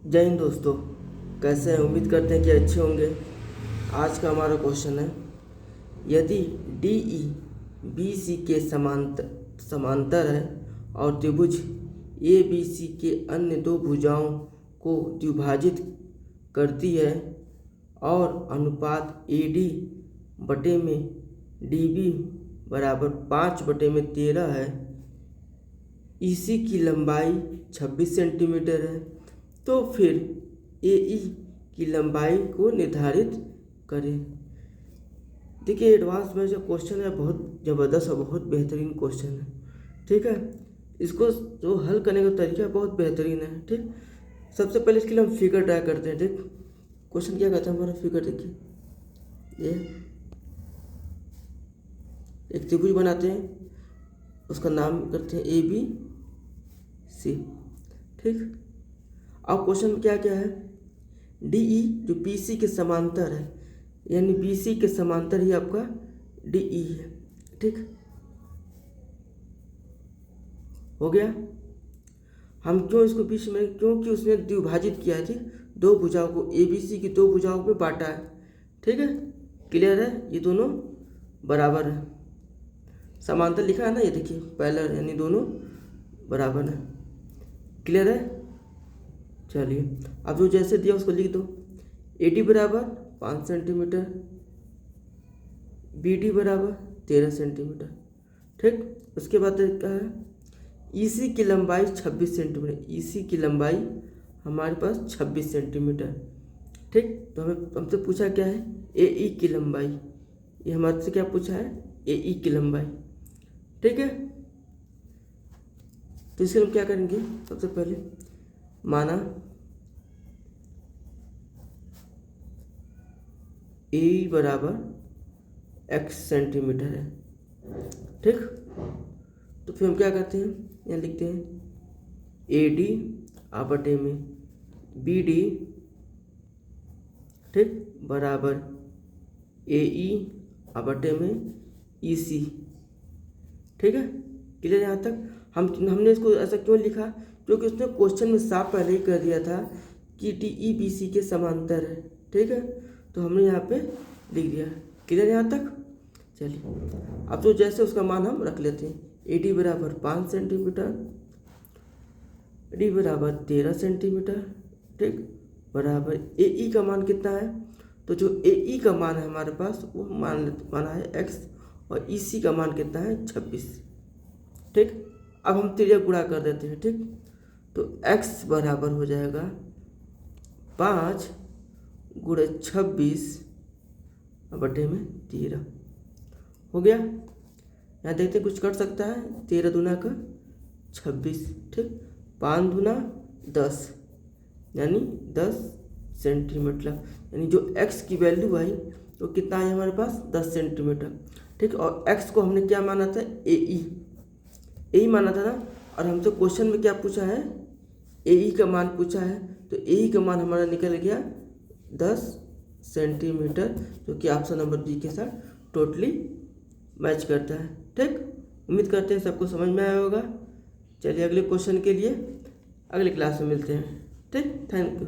जय हिंद दोस्तों, कैसे हैं? उम्मीद करते हैं कि अच्छे होंगे। आज का हमारा क्वेश्चन है, यदि डी ई बी सी के समांतर है और त्रिभुज ए बी सी के अन्य दो भुजाओं को द्विभाजित करती है और अनुपात ए डी बटे में डी बी बराबर 5/13 है, इसी की लंबाई 26 सेंटीमीटर है, तो फिर ए ई की लंबाई को निर्धारित करें। देखिए, एडवांस में जो क्वेश्चन है बहुत ज़बरदस्त और बहुत बेहतरीन क्वेश्चन है। ठीक है, इसको जो हल करने का तरीका बहुत बेहतरीन है। ठीक, सबसे पहले इसके लिए हम फिगर ड्रा करते हैं। ठीक, क्वेश्चन क्या कहता है हमारा? फिगर देखिए, ये एक त्रिभुज बनाते हैं, उसका नाम करते हैं ए बी सी। ठीक, अब क्वेश्चन में क्या क्या है? डी ई जो बी सी के समांतर है, यानी बी सी के समांतर ही आपका डी ई है। ठीक, हो गया। हम क्यों इसको बीच में, क्योंकि उसने द्विभाजित किया है। ठीक, दो भुजाओं को, ए बी सी की दो भुजाओं में बांटा है। ठीक है, क्लियर है? ये दोनों बराबर है, समांतर लिखा है ना, ये देखिए पैरेलल, यानी दोनों बराबर है। क्लियर है? चलिए, अब जो जैसे दिया उसको लिख दो। ए डी बराबर 5 सेंटीमीटर, बी डी बराबर 13 सेंटीमीटर। ठीक, उसके बाद क्या है? ई सी की लंबाई 26 सेंटीमीटर। ई सी की लंबाई हमारे पास 26 सेंटीमीटर। ठीक, तो हमसे पूछा क्या है? ए ई की लंबाई। ये हमारे से क्या पूछा है? ए ई की लंबाई। ठीक है, तो इसके हम क्या करेंगे? सबसे पहले माना ए बराबर x सेंटीमीटर है। ठीक, तो फिर हम क्या करते हैं? यहाँ लिखते हैं ए डी बटे में बी डी, ठीक, बराबर ए ई बटे में ई सी। ठीक है, क्लियर? यहाँ तक हमने इसको ऐसा क्यों लिखा? क्योंकि उसने क्वेश्चन में साफ पहले ही कर दिया था कि डी ई बी सी के समांतर है। ठीक है, तो हमने यहाँ पे लिख दिया। क्लियर यहाँ तक? चलिए, अब तो जैसे उसका मान हम रख लेते हैं। ए डी बराबर 5 सेंटीमीटर, डी बराबर 13 सेंटीमीटर। ठीक, बराबर ए ई का मान कितना है? तो जो ए ई का मान है हमारे पास, वो माना है x, और ई सी का मान कितना है? 26। ठीक, अब हम त्रिज्या गुणा कर देते हैं। ठीक, तो x बराबर हो जाएगा 5 गुणे 26 बटे में 13। हो गया? यहाँ देखते कुछ कट सकता है? 13 दूना का 26। ठीक, 5 दूना 10, यानी 10 सेंटीमीटर। यानी जो x की वैल्यू आई तो कितना है हमारे पास? 10 सेंटीमीटर। ठीक, और x को हमने क्या माना था? ए ई माना था ना। और हमसे क्वेश्चन में क्या पूछा है? ए ई का मान पूछा है, तो ए ई का मान हमारा निकल गया 10 सेंटीमीटर, जो कि ऑप्शन नंबर बी के साथ टोटली मैच करता है। ठीक, उम्मीद करते हैं सबको समझ में आया होगा। चलिए, अगले क्वेश्चन के लिए अगले क्लास में मिलते हैं। ठीक, थैंक यू।